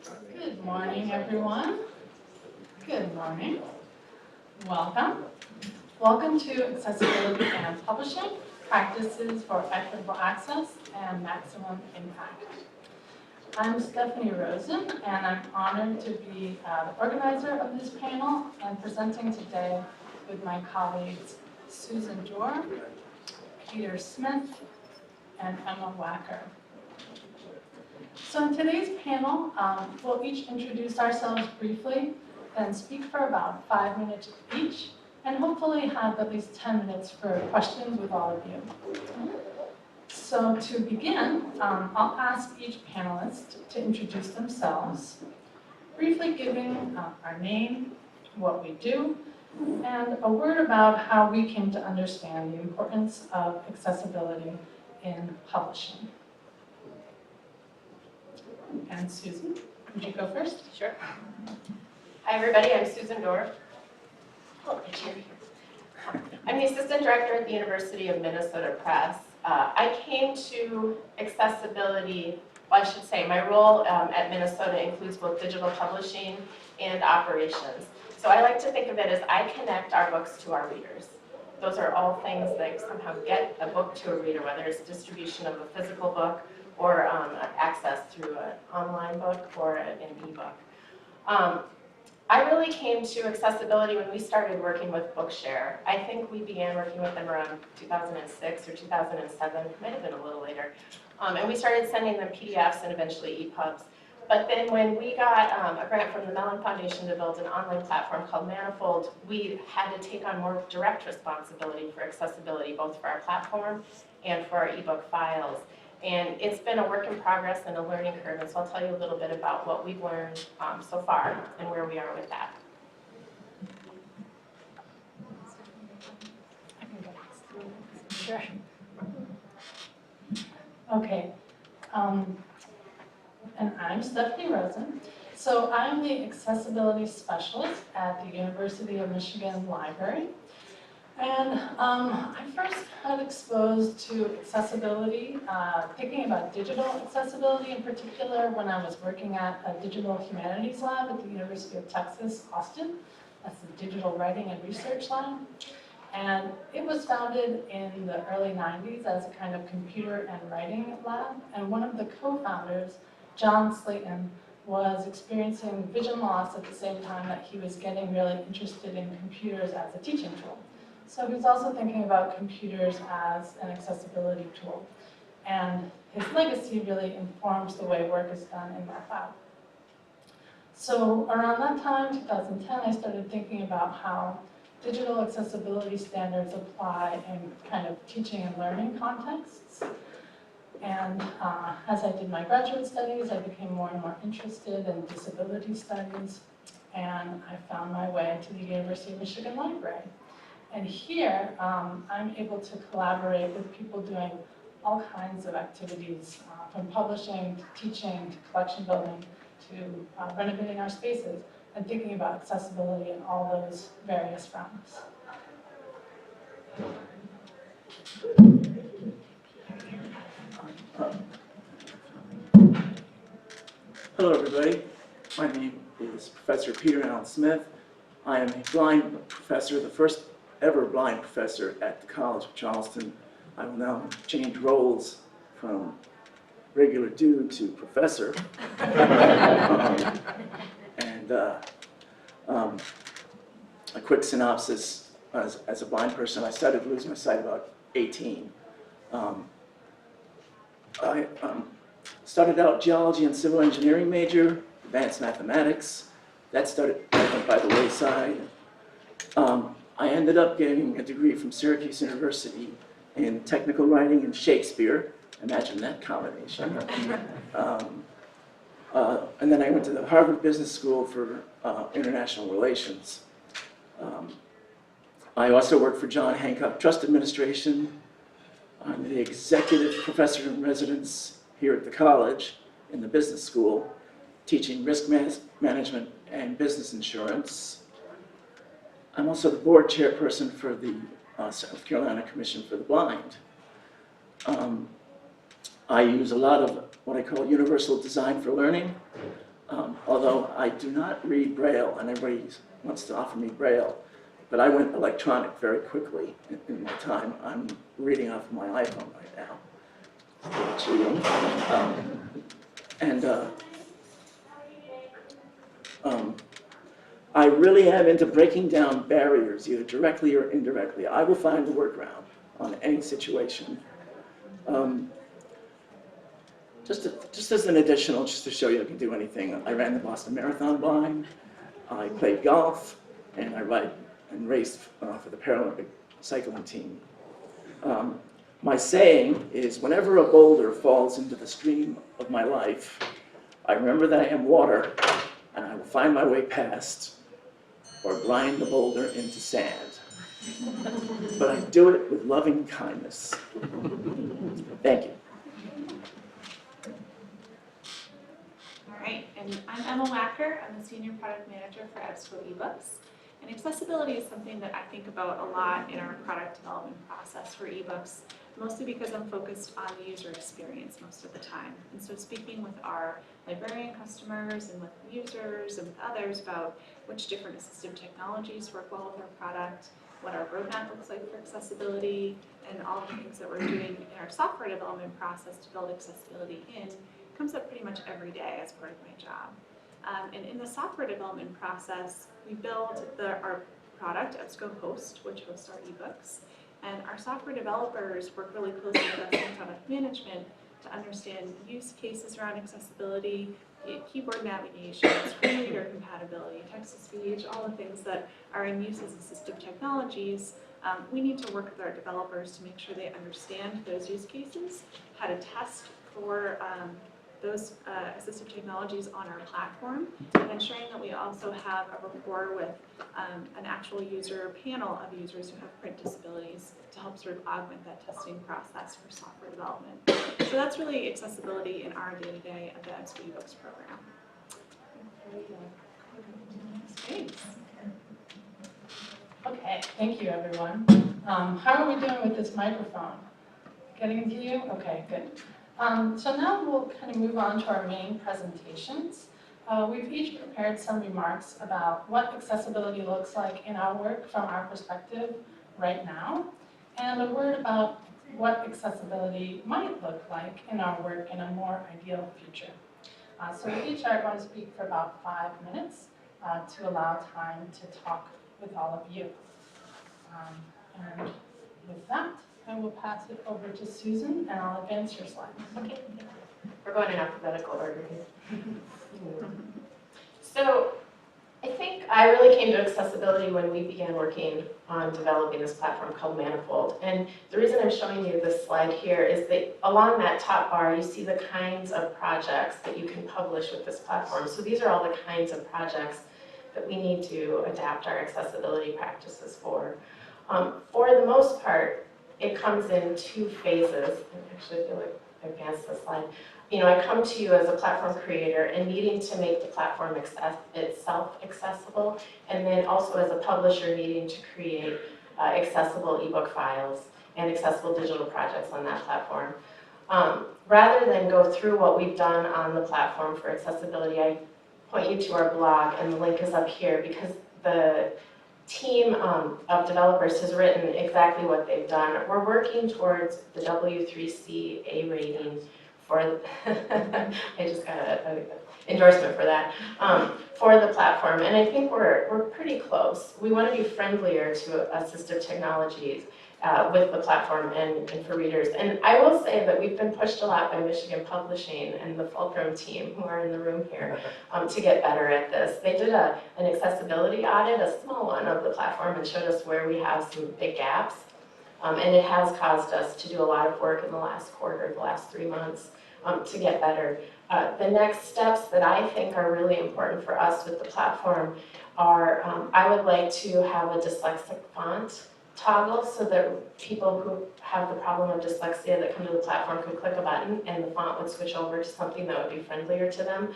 Good morning, everyone. Good morning. Welcome. Welcome to Accessibility and Publishing, Practices for Equitable Access and Maximum Impact. I'm Stephanie Rosen, and I'm honored to be the organizer of this panel and presenting today with my colleagues Susan Dorr, Peter Smith, and Emma Wacker. So in today's panel, we'll each introduce ourselves briefly and speak for about 5 minutes each, and hopefully have at least 10 minutes for questions with all of you. So to begin, I'll ask each panelist to introduce themselves, briefly giving our name, what we do, and a word about how we came to understand the importance of accessibility in publishing. And Susan, would you go first? Sure. Hi, everybody. I'm Susan Dorr. Oh, the chair here. I'm the assistant director at the University of Minnesota Press. I came to accessibility, well, I should say, my role at Minnesota includes both digital publishing and operations. So I like to think of it as I connect our books to our readers. Those are all things that somehow get a book to a reader, whether it's distribution of a physical book or access through an online book or an ebook. I really came to accessibility when we started working with Bookshare. I think we began working with them around 2006 or 2007, might have been a little later. And we started sending them PDFs and eventually EPUBs. But then when we got a grant from the Mellon Foundation to build an online platform called Manifold, we had to take on more direct responsibility for accessibility, both for our platform and for our ebook files. And it's been a work in progress and a learning curve, and so I'll tell you a little bit about what we've learned so far and where we are with that. Sure. Okay. And I'm Stephanie Rosen. So I'm the accessibility specialist at the University of Michigan Library. And I first got exposed to accessibility, thinking about digital accessibility in particular, when I was working at a digital humanities lab at the University of Texas, Austin. That's the Digital Writing and Research Lab. And it was founded in the early 90s as a kind of computer and writing lab. And one of the co-founders, John Slayton, was experiencing vision loss at the same time that he was getting really interested in computers as a teaching tool. So he's also thinking about computers as an accessibility tool. And his legacy really informs the way work is done in that lab. So around that time, 2010, I started thinking about how digital accessibility standards apply in kind of teaching and learning contexts. And as I did my graduate studies, I became more and more interested in disability studies. And I found my way to the University of Michigan Library. And here, I'm able to collaborate with people doing all kinds of activities, from publishing, to teaching, to collection building, to renovating our spaces, and thinking about accessibility in all those various realms. Hello, everybody. My name is Professor Peter Allen Smith. I am a blind professor, the first ever blind professor at the College of Charleston. I will now change roles from regular dude to professor. A quick synopsis, as a blind person, I started to lose my sight about 18. I started out geology and civil engineering major, advanced mathematics. That went by the wayside. I ended up getting a degree from Syracuse University in technical writing and Shakespeare. Imagine that combination. And then I went to the Harvard Business School for International Relations. I also worked for John Hancock Trust Administration. I'm the executive professor in residence here at the college in the business school, teaching risk management and business insurance. I'm also the board chairperson for the South Carolina Commission for the Blind. I use a lot of what I call universal design for learning. Although I do not read Braille, and everybody wants to offer me Braille, but I went electronic very quickly in my time. I'm reading off of my iPhone right now. Cheating. I really am into breaking down barriers, either directly or indirectly. I will find a workaround on any situation. Just as an additional, just to show you I can do anything, I ran the Boston Marathon blind, I played golf, and I ride and raced for the Paralympic cycling team. My saying is, whenever a boulder falls into the stream of my life, I remember that I am water, and I will find my way past, or grind the boulder into sand. But I do it with loving kindness. Thank you. All right, and I'm Emma Wacker. I'm the Senior Product Manager for EBSCO eBooks. And accessibility is something that I think about a lot in our product development process for ebooks, mostly because I'm focused on the user experience most of the time. And so speaking with our librarian customers and with users and with others about which different assistive technologies work well with our product, what our roadmap looks like for accessibility, and all the things that we're doing in our software development process to build accessibility in, comes up pretty much every day as part of my job. And in the software development process, we build our product, EBSCO Host, which hosts our ebooks. And our software developers work really closely with us in product management to understand use cases around accessibility, keyboard navigation, screen reader compatibility, text-to-speech, all the things that are in use as assistive technologies. We need to work with our developers to make sure they understand those use cases, how to test for those assistive technologies on our platform, and ensuring that we also have a rapport with an actual user panel of users who have print disabilities to help sort of augment that testing process for software development. So that's really accessibility in our day-to-day of the EBSCO eBooks program. Thanks. Okay, thank you, everyone. How are we doing with this microphone? Getting to you? Okay, good. So now we'll kind of move on to our main presentations. We've each prepared some remarks about what accessibility looks like in our work from our perspective right now, and a word about what accessibility might look like in our work in a more ideal future. So we each are going to speak for about 5 minutes to allow time to talk with all of you. And with that, I will pass it over to Susan, and I'll advance your slides. Okay. We're going in alphabetical order here. So I think I really came to accessibility when we began working on developing this platform called Manifold. And the reason I'm showing you this slide here is that along that top bar, you see the kinds of projects that you can publish with this platform. So these are all the kinds of projects that we need to adapt our accessibility practices for. For the most part, it comes in 2 phases. I actually feel like I advanced the slide. You know, I come to you as a platform creator and needing to make the platform itself accessible, and then also as a publisher needing to create accessible ebook files and accessible digital projects on that platform. Rather than go through what we've done on the platform for accessibility, I point you to our blog, and the link is up here, because the team of developers has written exactly what they've done. We're working towards the W3C A rating for, I just got an endorsement for that, for the platform, and I think we're pretty close. We want to be friendlier to assistive technologies with the platform and for readers. And I will say that we've been pushed a lot by Michigan Publishing and the Fulcrum team, who are in the room here, to get better at this. They did an accessibility audit, a small one, of the platform, and showed us where we have some big gaps. And it has caused us to do a lot of work in the last quarter, the last 3 months, to get better. The next steps that I think are really important for us with the platform are, I would like to have a dyslexic font toggle so that people who have the problem of dyslexia that come to the platform could click a button and the font would switch over to something that would be friendlier to them.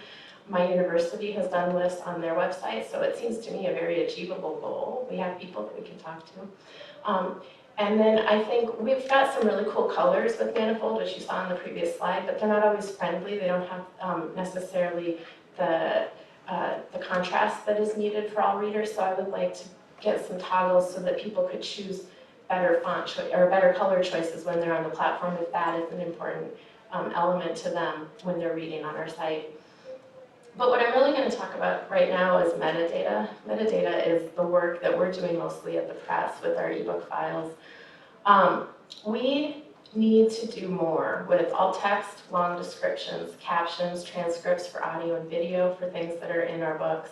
My university has done this on their website, so it seems to me a very achievable goal. We have people that we can talk to. And then I think we've got some really cool colors with Manifold, which you saw on the previous slide, but they're not always friendly. They don't have necessarily the contrast that is needed for all readers. So I would like to get some toggles so that people could choose better font choice or better color choices when they're on the platform, if that is an important element to them when they're reading on our site. But what I'm really going to talk about right now is metadata. Metadata is the work that we're doing mostly at the press with our ebook files. We need to do more with alt text, long descriptions, captions, transcripts for audio and video for things that are in our books,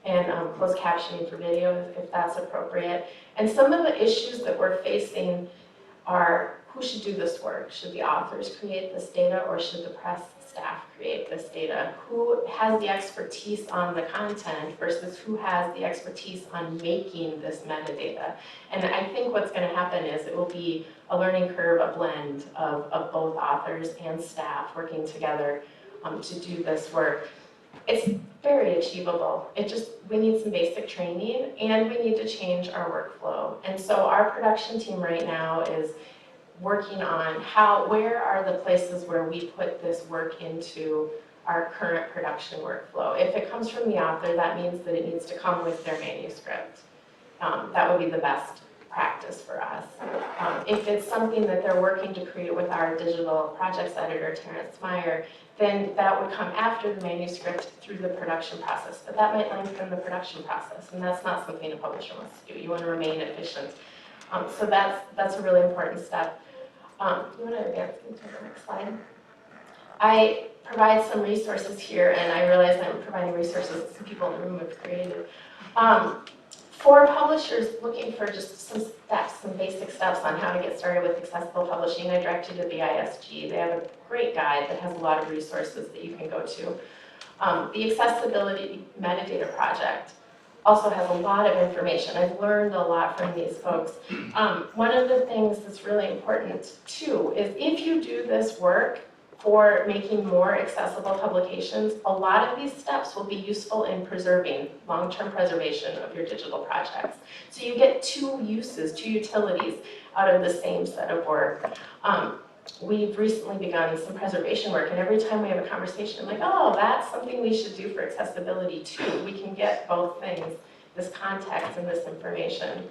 and closed captioning for video if that's appropriate. And some of the issues that we're facing are who should do this work? Should the authors create this data or should the press staff create this data? Who has the expertise on the content versus who has the expertise on making this metadata? And I think what's going to happen is it will be a learning curve, a blend of both authors and staff working together to do this work. It's very achievable. We need some basic training and we need to change our workflow. And so our production team right now is working on where are the places where we put this work into our current production workflow. If it comes from the author, that means that it needs to come with their manuscript. That would be the best practice for us. If it's something that they're working to create with our digital projects editor, Terrence Meyer, then that would come after the manuscript through the production process. But that might lengthen the production process, and that's not something a publisher wants to do. You want to remain efficient. So that's a really important step. You want to advance into the next slide? I provide some resources here, and I realize I'm providing resources that some people in the room have created. For publishers looking for just some steps, some basic steps on how to get started with accessible publishing, I direct you to the ISG. They have a great guide that has a lot of resources that you can go to. The Accessibility Metadata Project also has a lot of information. I've learned a lot from these folks. One of the things that's really important too is if you do this work for making more accessible publications, a lot of these steps will be useful in preserving long-term preservation of your digital projects. So you get two utilities out of the same set of work. We've recently begun some preservation work, and every time we have a conversation, I'm like, oh, that's something we should do for accessibility too. We can get both things, this context and this information.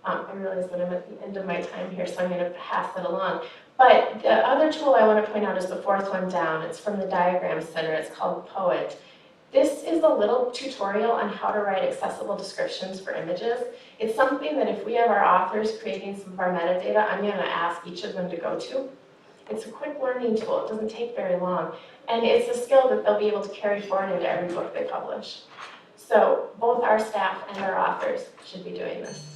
I realize that I'm at the end of my time here, so I'm going to pass it along. But the other tool I want to point out is the fourth one down. It's from the Diagram Center. It's called Poet. This is a little tutorial on how to write accessible descriptions for images. It's something that if we have our authors creating some of our metadata, I'm going to ask each of them to go to. It's a quick learning tool. It doesn't take very long. And it's a skill that they'll be able to carry forward into every book they publish. So both our staff and our authors should be doing this.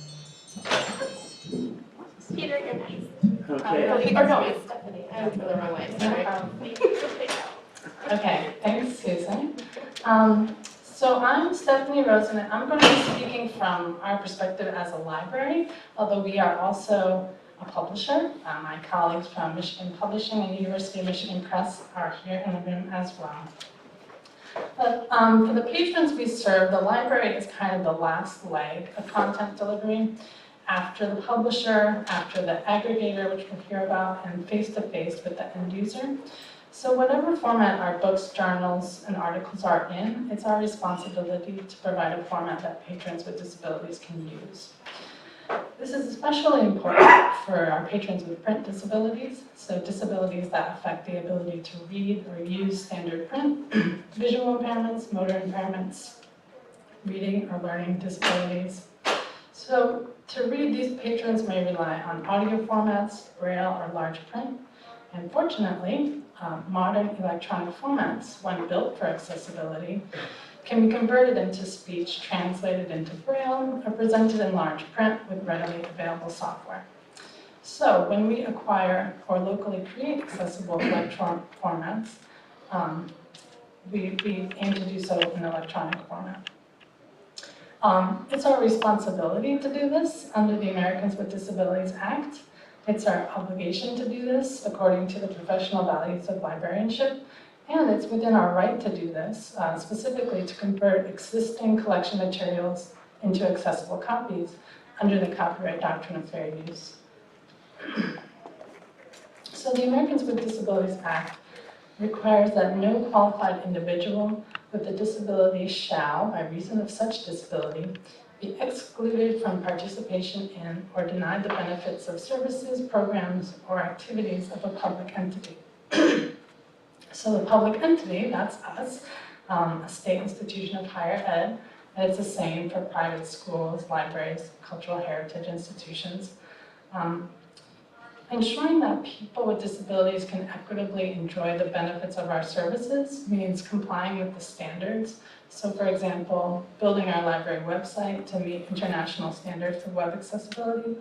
Peter, you're next. Okay. Or no, it's Stephanie. I went the wrong way. Sorry. Okay, thanks, Susan. So I'm Stephanie Rosen, and I'm going to be speaking from our perspective as a library, although we are also a publisher. My colleagues from Michigan Publishing and University of Michigan Press are here in the room as well. But for the patrons we serve, the library is kind of the last leg of content delivery. After the publisher, after the aggregator, which we'll hear about, and face-to-face with the end user. So whatever format our books, journals, and articles are in, it's our responsibility to provide a format that patrons with disabilities can use. This is especially important for our patrons with print disabilities, so disabilities that affect the ability to read or use standard print, visual impairments, motor impairments, reading or learning disabilities. So to read, these patrons may rely on audio formats, braille, or large print. And fortunately, modern electronic formats, when built for accessibility, can be converted into speech, translated into braille, or presented in large print with readily available software. So when we acquire or locally create accessible electronic formats, we aim to do so in electronic format. It's our responsibility to do this under the Americans with Disabilities Act. It's our obligation to do this according to the professional values of librarianship, and it's within our right to do this, specifically to convert existing collection materials into accessible copies under the Copyright Doctrine of Fair Use. So the Americans with Disabilities Act requires that no qualified individual with a disability shall, by reason of such disability, be excluded from participation in or denied the benefits of services, programs, or activities of a public entity. So the public entity, that's us, a state institution of higher ed, and it's the same for private schools, libraries, cultural heritage institutions. Ensuring that people with disabilities can equitably enjoy the benefits of our services means complying with the standards. So for example, building our library website to meet international standards for web accessibility,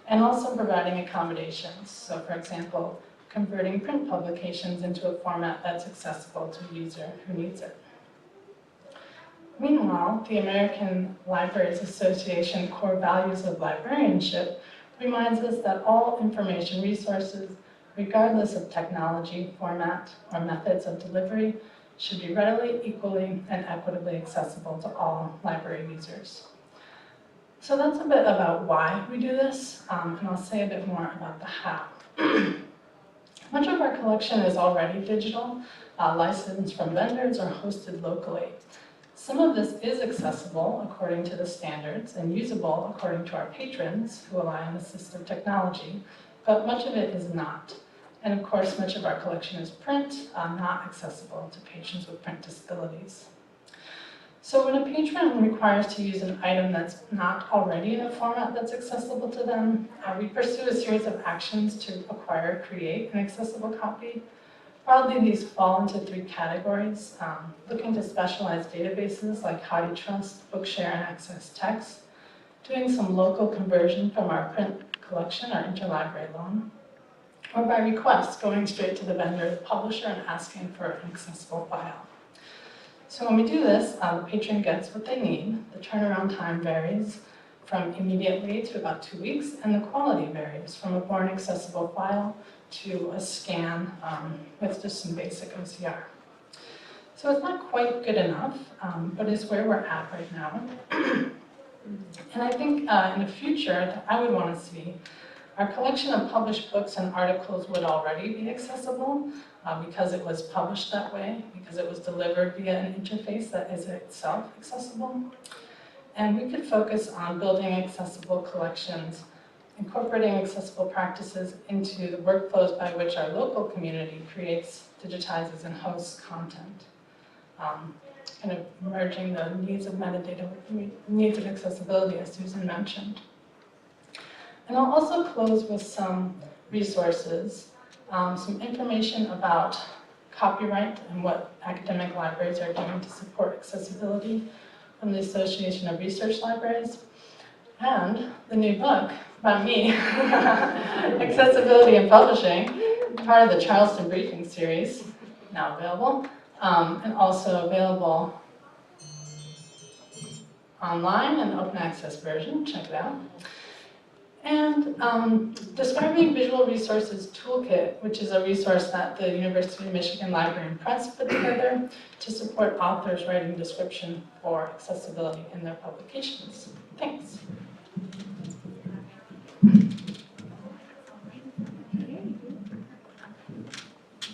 and also providing accommodations. So for example, converting print publications into a format that's accessible to a user who needs it. Meanwhile, the American Libraries Association core values of librarianship reminds us that all information resources, regardless of technology, format, or methods of delivery, should be readily, equally, and equitably accessible to all library users. So that's a bit about why we do this, and I'll say a bit more about the how. Much of our collection is already digital, licensed from vendors, or hosted locally. Some of this is accessible according to the standards and usable according to our patrons who rely on assistive technology, but much of it is not. And of course, much of our collection is print, not accessible to patrons with print disabilities. So when a patron requires to use an item that's not already in a format that's accessible to them, we pursue a series of actions to acquire, create an accessible copy. Broadly, these fall into three categories: looking to specialized databases like HathiTrust, Bookshare, and Access Text, doing some local conversion from our print collection, our interlibrary loan, or by request, going straight to the vendor, the publisher, and asking for an accessible file. So when we do this, the patron gets what they need. The turnaround time varies from immediately to about 2 weeks, and the quality varies from a born accessible file to a scan with just some basic OCR. So it's not quite good enough, but it's where we're at right now. And I think in the future, that I would want to see our collection of published books and articles would already be accessible because it was published that way, because it was delivered via an interface that is itself accessible. And we could focus on building accessible collections, incorporating accessible practices into the workflows by which our local community creates, digitizes, and hosts content. Kind of merging the needs of metadata with the needs of accessibility, as Susan mentioned. And I'll also close with some resources, some information about copyright and what academic libraries are doing to support accessibility from the Association of Research Libraries, and the new book about me, Accessibility and Publishing, part of the Charleston Briefing Series, now available, and also available online in the open access version, check it out. And Describing Visual Resources Toolkit, which is a resource that the University of Michigan Library and Press put together to support authors writing description for accessibility in their publications. Thanks.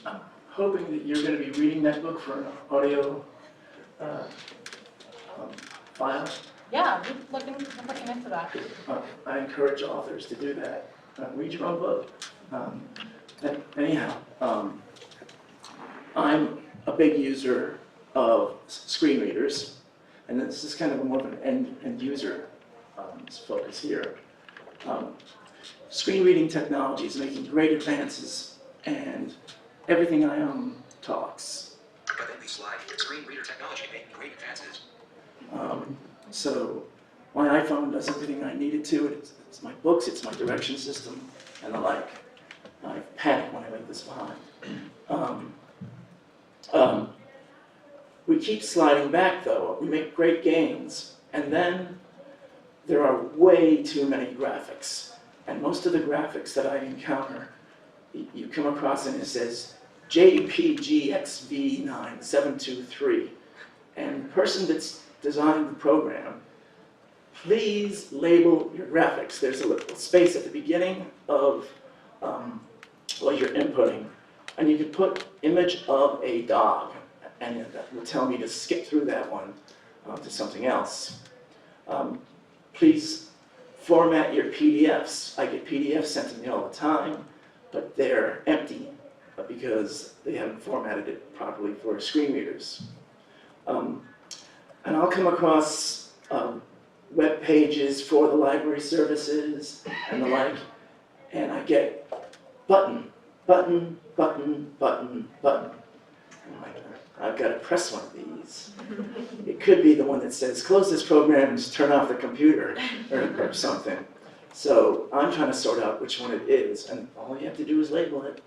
I'm hoping that you're going to be reading that book for an audio file. Yeah, I'm looking into that. I encourage authors to do that. Read your own book. Anyhow, I'm a big user of screen readers, and this is kind of more of an end user focus here. Screen reading technology is making great advances, and everything I own talks. But then we slide. Screen reader technology making great advances. So my iPhone does everything I need it to. It's my books, it's my direction system, and the like. I panic when I leave this behind. We keep sliding back, though. We make great gains, and then there are way too many graphics. And most of the graphics that I encounter, you come across and it says JPGXV9723. And the person that's designed the program, please label your graphics. There's a little space at the beginning of what you're inputting, and you could put image of a dog, and it will tell me to skip through that one to something else. Please format your PDFs. I get PDFs sent to me all the time, but they're empty because they haven't formatted it properly for screen readers. And I'll come across web pages for the library services and the like, and I get button, button, button, button, button. I'm like, I've got to press one of these. It could be the one that says, close this program and just turn off the computer or something. So I'm trying to sort out which one it is, and all you have to do is label it.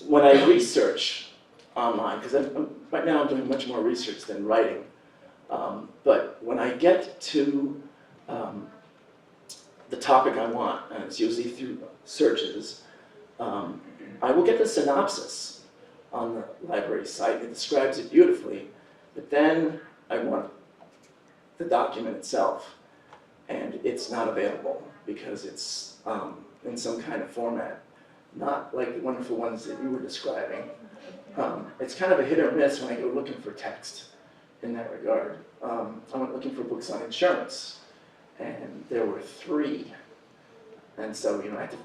When I research online, because right now I'm doing much more research than writing, but when I get to the topic I want, and it's usually through searches, I will get the synopsis on the library site. It describes it beautifully, but then I want the document itself, and it's not available because it's in some kind of format, not like the wonderful ones that you were describing. It's kind of a hit or miss when I go looking for text in that regard. I went looking for books on insurance, and there were 3. And so, I had to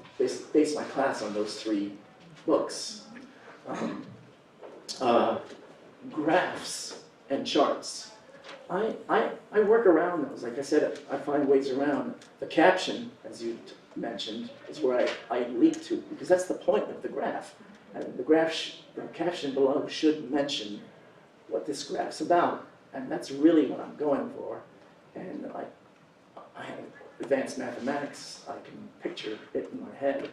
base my class on those 3 books. Graphs and charts. I work around those. Like I said, I find ways around. The caption, as you mentioned, is where I leap to, because that's the point of the graph. And the caption below should mention what this graph's about. And that's really what I'm going for. And I have advanced mathematics. I can picture it in my head.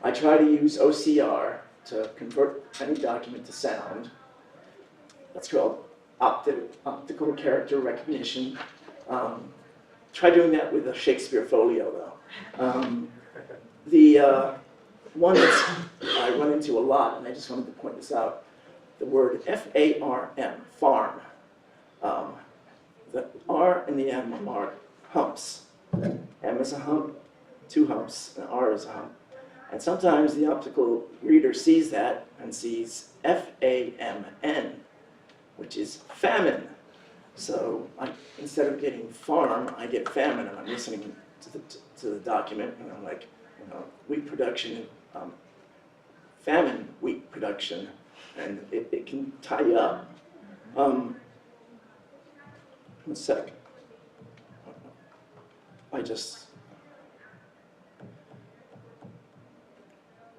I try to use OCR to convert any document to sound. That's called optical character recognition. Try doing that with a Shakespeare folio, though. The one that I run into a lot, and I just wanted to point this out, the word F-A-R-M, farm. The R and the M are humps. M is a hump, 2 humps, and R is a hump. And sometimes the optical reader sees that and sees F-A-M-N, which is famine. So instead of getting farm, I get famine, and I'm listening to the document, and I'm like, wheat production, famine wheat production, and it can tie you up. One sec.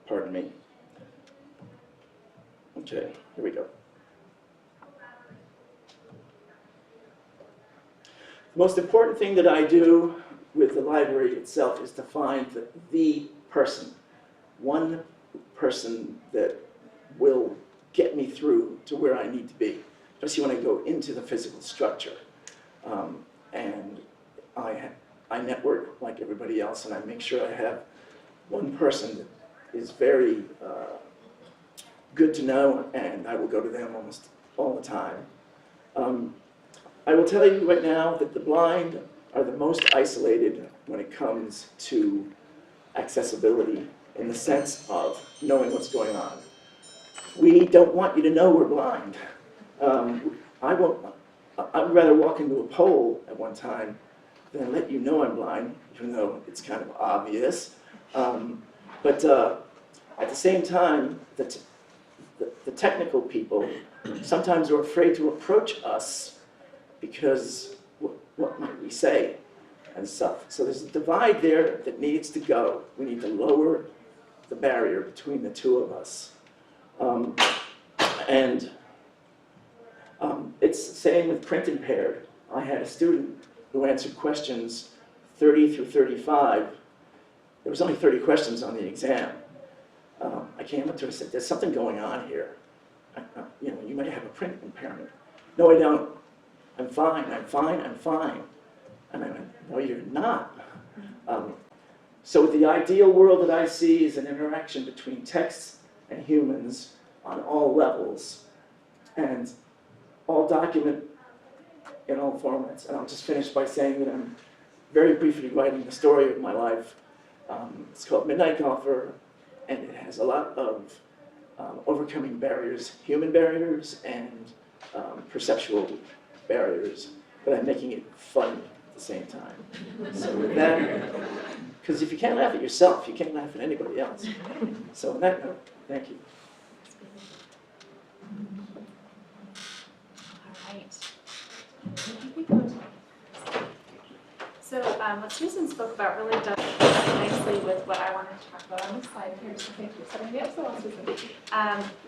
Pardon me. Okay, here we go. The most important thing that I do with the library itself is to find the person, one person that will get me through to where I need to be, especially when I go into the physical structure. And I network like everybody else, and I make sure I have one person that is very good to know, and I will go to them almost all the time. I will tell you right now that the blind are the most isolated when it comes to accessibility in the sense of knowing what's going on. We don't want you to know we're blind. I'd rather walk into a pole at one time than let you know I'm blind, even though it's kind of obvious. But at the same time, the technical people sometimes are afraid to approach us because what might we say and stuff. So there's a divide there that needs to go. We need to lower the barrier between the two of us. It's the same with print impaired. I had a student who answered questions 30 through 35. There was only 30 questions on the exam. I came up to her and said, there's something going on here. You might have a print impairment. No, I don't. I'm fine, I'm fine, I'm fine. And I went, no, you're not. So the ideal world that I see is an interaction between texts and humans on all levels, and all document in all formats. And I'll just finish by saying that I'm very briefly writing the story of my life. It's called Midnight Golfer. and it has a lot of overcoming barriers, human barriers and perceptual barriers, but I'm making it fun at the same time. So with that, because if you can't laugh at yourself, you can't laugh at anybody else. So on that note, thank you. All right. So what Susan spoke about really does nicely with what I wanted to talk about on this slide here. So thank you for setting me up so well, Susan.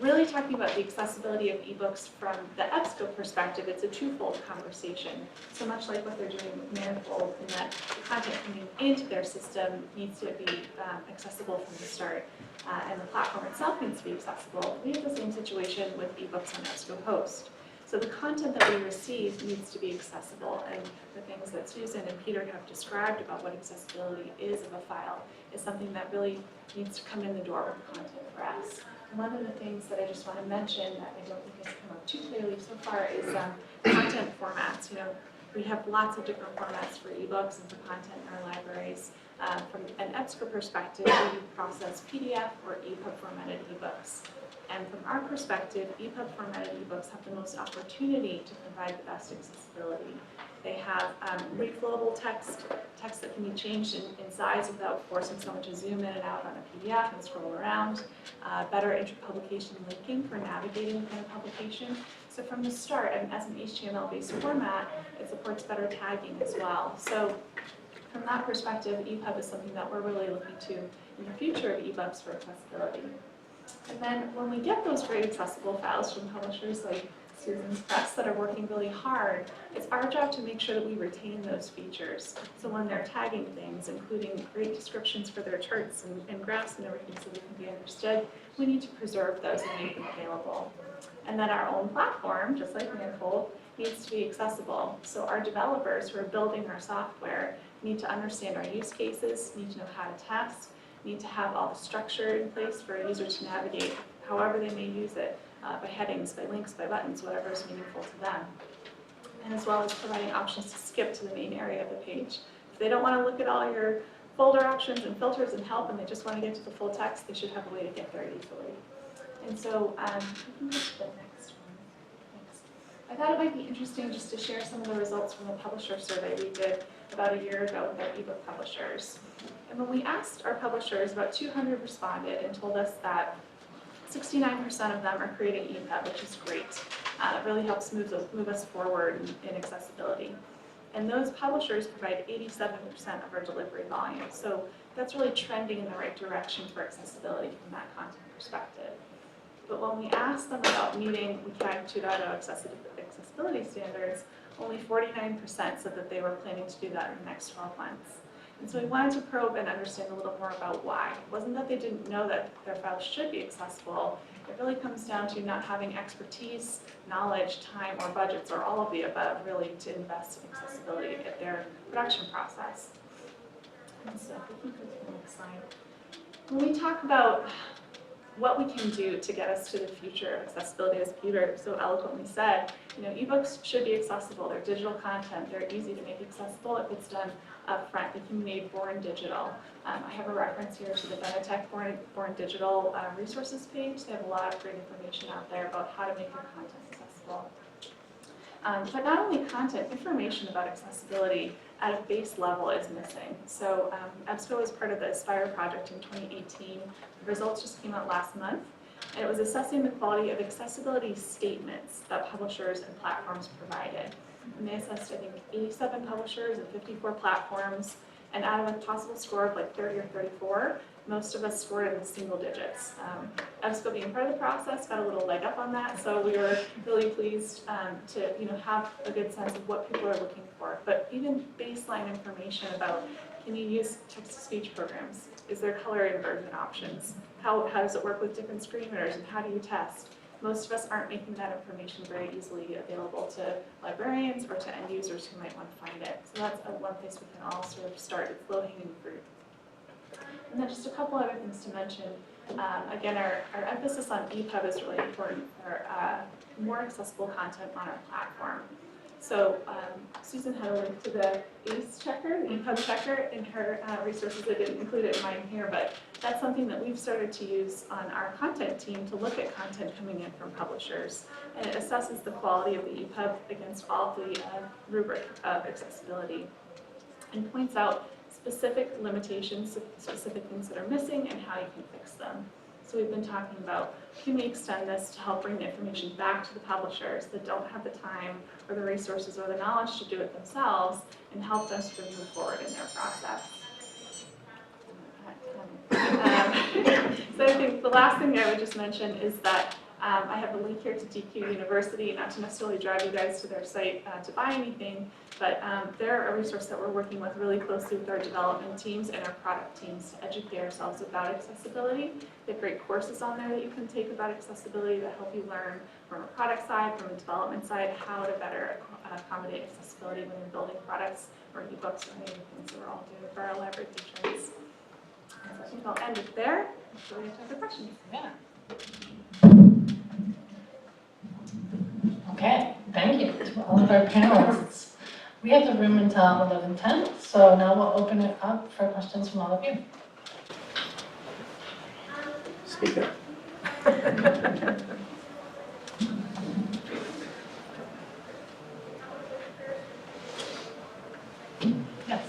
Really talking about the accessibility of ebooks from the EBSCO perspective, it's a twofold conversation. So much like what they're doing with Manifold, in that the content coming into their system needs to be accessible from the start, and the platform itself needs to be accessible. We have the same situation with ebooks on EBSCO Host. So the content that we receive needs to be accessible, and the things that Susan and Peter have described about what accessibility is of a file is something that really needs to come in the door with content for us. And one of the things that I just want to mention that I don't think has come up too clearly so far is content formats. You know, we have lots of different formats for ebooks and for content in our libraries. From an EBSCO perspective, we process PDF or EPUB formatted ebooks. And from our perspective, EPUB formatted ebooks have the most opportunity to provide the best accessibility. They have reflowable text that can be changed in size without forcing someone to zoom in and out on a PDF and scroll around, better interpublication linking for navigating within a publication. So from the start, and as an HTML-based format, it supports better tagging as well. So from that perspective, EPUB is something that we're really looking to in the future of ebooks for accessibility. And then when we get those great accessible files from publishers like Susan's Press that are working really hard, it's our job to make sure that we retain those features. So when they're tagging things, including great descriptions for their charts and graphs and everything so they can be understood, we need to preserve those and make them available. And then our own platform, just like Manifold, needs to be accessible. So our developers who are building our software need to understand our use cases, need to know how to test, need to have all the structure in place for a user to navigate however they may use it, by headings, by links, by buttons, whatever is meaningful to them. And as well as providing options to skip to the main area of the page. If they don't want to look at all your folder options and filters and help and they just want to get to the full text, they should have a way to get there easily. And so we can go to the next one. Thanks. I thought it might be interesting just to share some of the results from the publisher survey we did about a year ago with our ebook publishers. And when we asked our publishers, about 200 responded and told us that 69% of them are creating EPUB, which is great. It really helps move us forward in accessibility. And those publishers provide 87% of our delivery volume. So that's really trending in the right direction for accessibility from that content perspective. But when we asked them about meeting WCAG 2.0 accessibility standards, only 49% said that they were planning to do that in the next 12 months. And so we wanted to probe and understand a little more about why. It wasn't that they didn't know that their files should be accessible. It really comes down to not having expertise, knowledge, time, or budgets, or all of the above, really, to invest in accessibility at their production process. And so if we can go to the next slide. When we talk about what we can do to get us to the future of accessibility, as Peter so eloquently said, you know, ebooks should be accessible. They're digital content. They're easy to make accessible if it's done up front. They can be made born digital. I have a reference here to the Benetech Born Digital resources page. They have a lot of great information out there about how to make your content accessible. But not only content, information about accessibility at a base level is missing. So EBSCO was part of the Aspire project in 2018. The results just came out last month. And it was assessing the quality of accessibility statements that publishers and platforms provided. And they assessed, I think, 87 publishers and 54 platforms. And out of a possible score of like 30 or 34, most of us scored in the single digits. EBSCO being part of the process got a little leg up on that, so we were really pleased to have a good sense of what people are looking for. But even baseline information about, can you use text-to-speech programs? Is there color inversion options? How does it work with different screen readers, and how do you test? Most of us aren't making that information very easily available to librarians or to end users who might want to find it. So that's one place we can all sort of start. It's low-hanging fruit. And then just a couple other things to mention. Again, our emphasis on EPUB is really important for more accessible content on our platform. So Susan had a link to the ACE checker, the EPUB checker, in her resources. I didn't include it in mine here, but that's something that we've started to use on our content team to look at content coming in from publishers. And it assesses the quality of the EPUB against all the rubric of accessibility and points out specific limitations, specific things that are missing, and how you can fix them. So we've been talking about, can we extend this to help bring the information back to the publishers that don't have the time or the resources or the knowledge to do it themselves, and help them to move forward in their process. So I think the last thing I would just mention is that I have a link here to DQ University, not to necessarily drive you guys to their site to buy anything, but they're a resource that we're working with really closely with our development teams and our product teams to educate ourselves about accessibility. They have great courses on there that you can take about accessibility that help you learn from a product side, from a development side, how to better accommodate accessibility when you're building products or ebooks or any of the things that we're all doing for our library patrons. So I think I'll end it there. So we have time for questions. Yeah. Okay, thank you to all of our panelists. We have the room until 11:10, so now we'll open it up for questions from all of you. Speak up. Yes.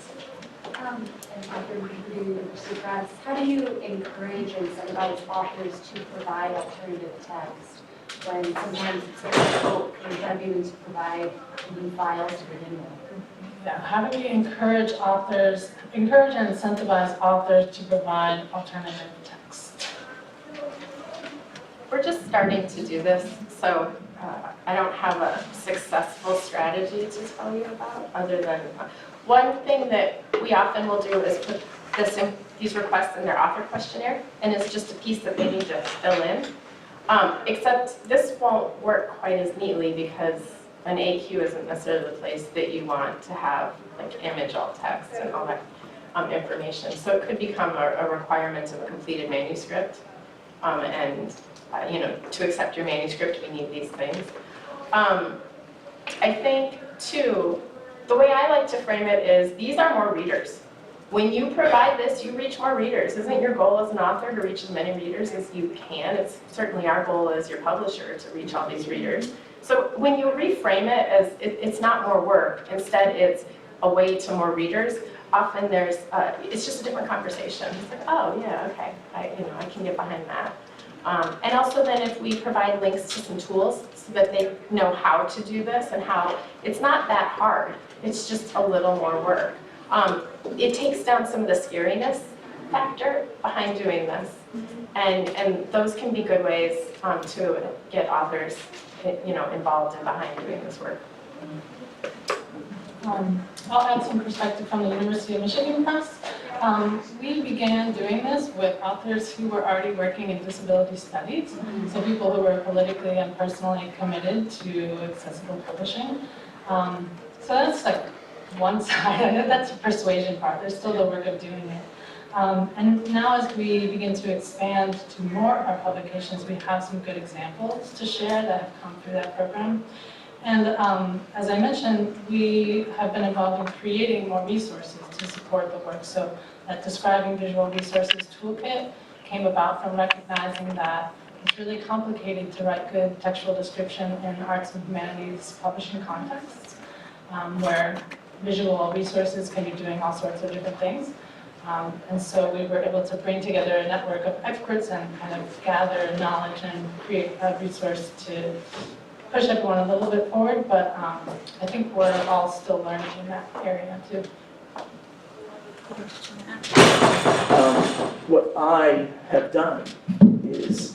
And after university grads, how do you encourage and incentivize authors to provide alternative text when sometimes it's difficult for WMs to provide new files to begin with? Yeah, how do we encourage and incentivize authors to provide alternative text? We're just starting to do this, so I don't have a successful strategy to tell you about, other than one thing that we often will do is put these requests in their author questionnaire, and it's just a piece that they need to fill in. Except this won't work quite as neatly because an AQ isn't necessarily the place that you want to have like image alt text and all that information. So it could become a requirement of a completed manuscript, and to accept your manuscript, we need these things. I think too, the way I like to frame it is these are more readers. When you provide this, you reach more readers. Isn't your goal as an author to reach as many readers as you can? It's certainly our goal as your publisher to reach all these readers. So when you reframe it as it's not more work, instead it's a way to more readers, often it's just a different conversation. It's like, oh yeah, okay, I can get behind that. And also then if we provide links to some tools so that they know how to do this and how it's not that hard, it's just a little more work. It takes down some of the scariness factor behind doing this. And those can be good ways to get authors involved and behind doing this work. I'll add some perspective from the University of Michigan Press. We began doing this with authors who were already working in disability studies, so people who were politically and personally committed to accessible publishing. So that's like one side, that's the persuasion part, there's still the work of doing it. And now as we begin to expand to more of our publications, we have some good examples to share that have come through that program. And as I mentioned, we have been involved in creating more resources to support the work. So that Describing Visual Resources Toolkit came about from recognizing that it's really complicated to write good textual description in arts and humanities publishing contexts, where visual resources can be doing all sorts of different things. And so we were able to bring together a network of experts and kind of gather knowledge and create a resource to push everyone a little bit forward, but I think we're all still learning in that area too. What I have done is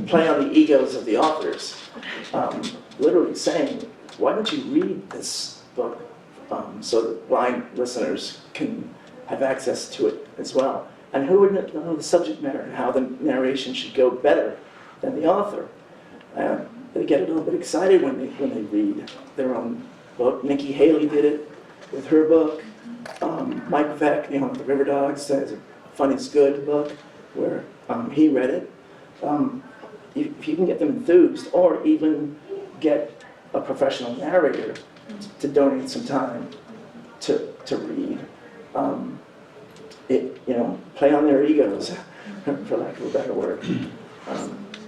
play on the egos of the authors, literally saying, why don't you read this book so that blind listeners can have access to it as well? And who wouldn't know the subject matter and how the narration should go better than the author? They get a little bit excited when they read their own book. Nikki Haley did it with her book. Mike Veck, the River Dogs, has a Fun is Good book where he read it. If you can get them enthused, or even get a professional narrator to donate some time to read. Play on their egos, for lack of a better word.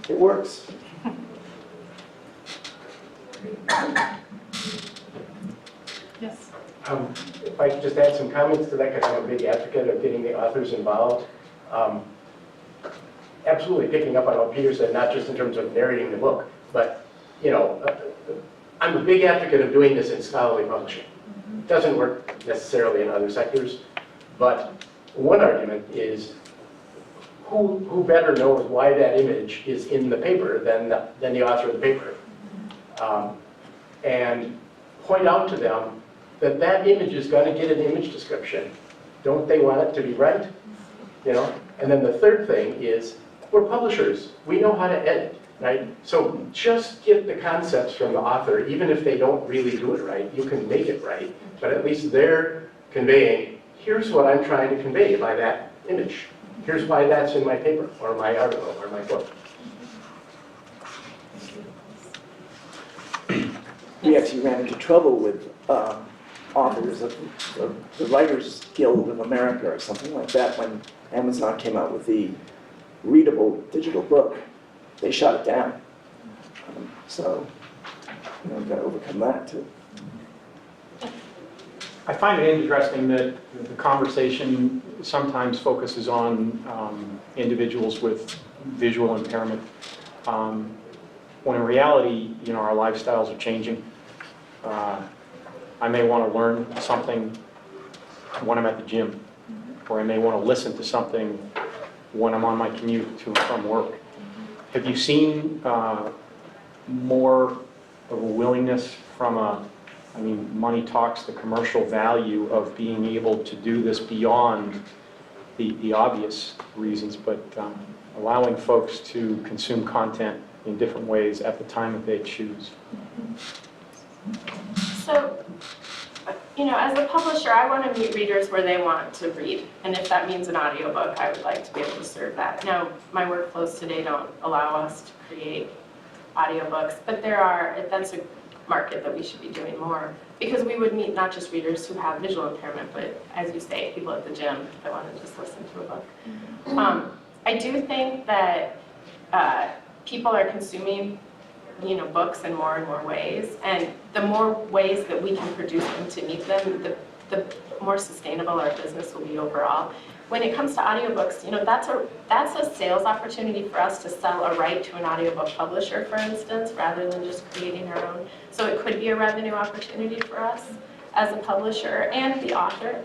It works. Yes. If I could just add some comments to that, because I'm a big advocate of getting the authors involved. Absolutely picking up on what Peter said, not just in terms of narrating the book, but, I'm a big advocate of doing this in scholarly publishing. It doesn't work necessarily in other sectors, but one argument is who better knows why that image is in the paper than the author of the paper? And point out to them that that image is going to get an image description. Don't they want it to be right? And then the third thing is, we're publishers. We know how to edit, right? So just get the concepts from the author, even if they don't really do it right. You can make it right, but at least they're conveying, here's what I'm trying to convey by that image. Here's why that's in my paper, or my article, or my book. We actually ran into trouble with authors of the Writers Guild of America or something like that when Amazon came out with the readable digital book. They shut it down. So, we've got to overcome that too. I find it interesting that the conversation sometimes focuses on individuals with visual impairment, when in reality, our lifestyles are changing. I may want to learn something when I'm at the gym, or I may want to listen to something when I'm on my commute to and from work. Have you seen more of a willingness from money talks, the commercial value of being able to do this beyond the obvious reasons, but allowing folks to consume content in different ways at the time that they choose? So, as a publisher, I want to meet readers where they want to read. And if that means an audiobook, I would like to be able to serve that. Now, my workflows today don't allow us to create audiobooks, but that's a market that we should be doing more, because we would meet not just readers who have visual impairment, but, as you say, people at the gym that want to just listen to a book. I do think that people are consuming books in more and more ways, and the more ways that we can produce them to meet them, the more sustainable our business will be overall. When it comes to audiobooks, that's a sales opportunity for us to sell a right to an audiobook publisher, for instance, rather than just creating our own. So it could be a revenue opportunity for us as a publisher and the author.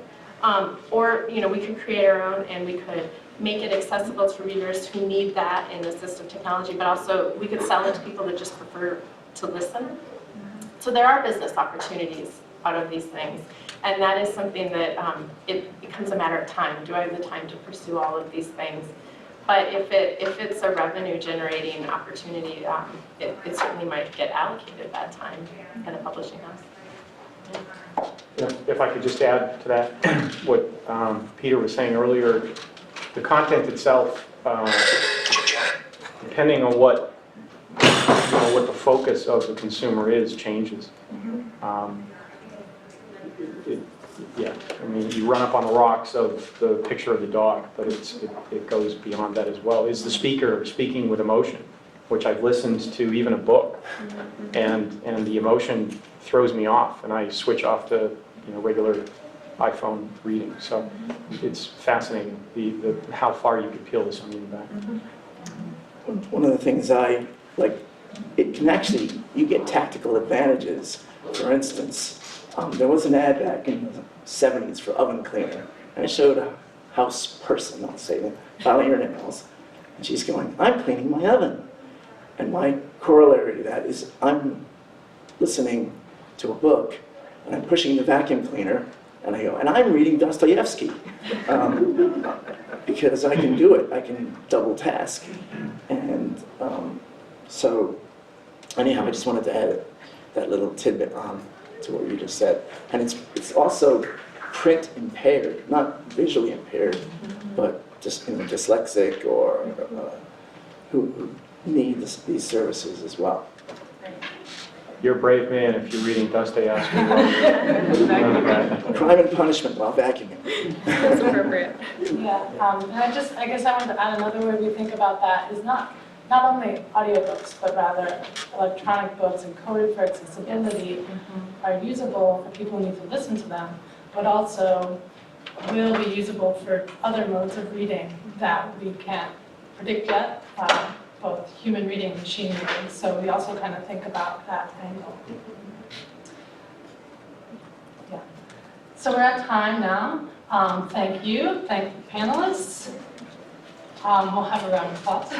Or we could create our own, and we could make it accessible to readers who need that in assistive technology, but also we could sell it to people that just prefer to listen. So there are business opportunities out of these things, and that is something that it becomes a matter of time. Do I have the time to pursue all of these things? But if it's a revenue generating opportunity, it certainly might get allocated that time at a publishing house. If I could just add to that, what Peter was saying earlier, the content itself, depending on what the focus of the consumer is, changes. You run up on the rocks of the picture of the dog, but it goes beyond that as well. Is the speaker speaking with emotion, which I've listened to even a book, and the emotion throws me off, and I switch off to regular iPhone reading. So it's fascinating how far you can peel this onion back. One of the things I like, it can actually, you get tactical advantages. For instance, there was an ad back in the 70s for oven cleaner, and it showed a house person, I'll say, filing her nails, and she's going, I'm cleaning my oven. And my corollary to that is I'm listening to a book, and I'm pushing the vacuum cleaner, and I go, and I'm reading Dostoevsky, because I can do it. I can double task. And so anyhow, I just wanted to add that little tidbit on to what you just said. And it's also print impaired, not visually impaired, but just dyslexic or who need these services as well. You're a brave man if you're reading Dostoevsky. Crime and punishment while vacuuming. That's appropriate. Yeah, and I guess I want to add another way we think about that is not only audiobooks, but rather electronic books encoded for accessibility are usable for people who need to listen to them, but also will be usable for other modes of reading that we can't predict yet, both human reading and machine reading. So we also kind of think about that angle. Yeah. So we're at time now. Thank you. Thank the panelists. We'll have a round of applause.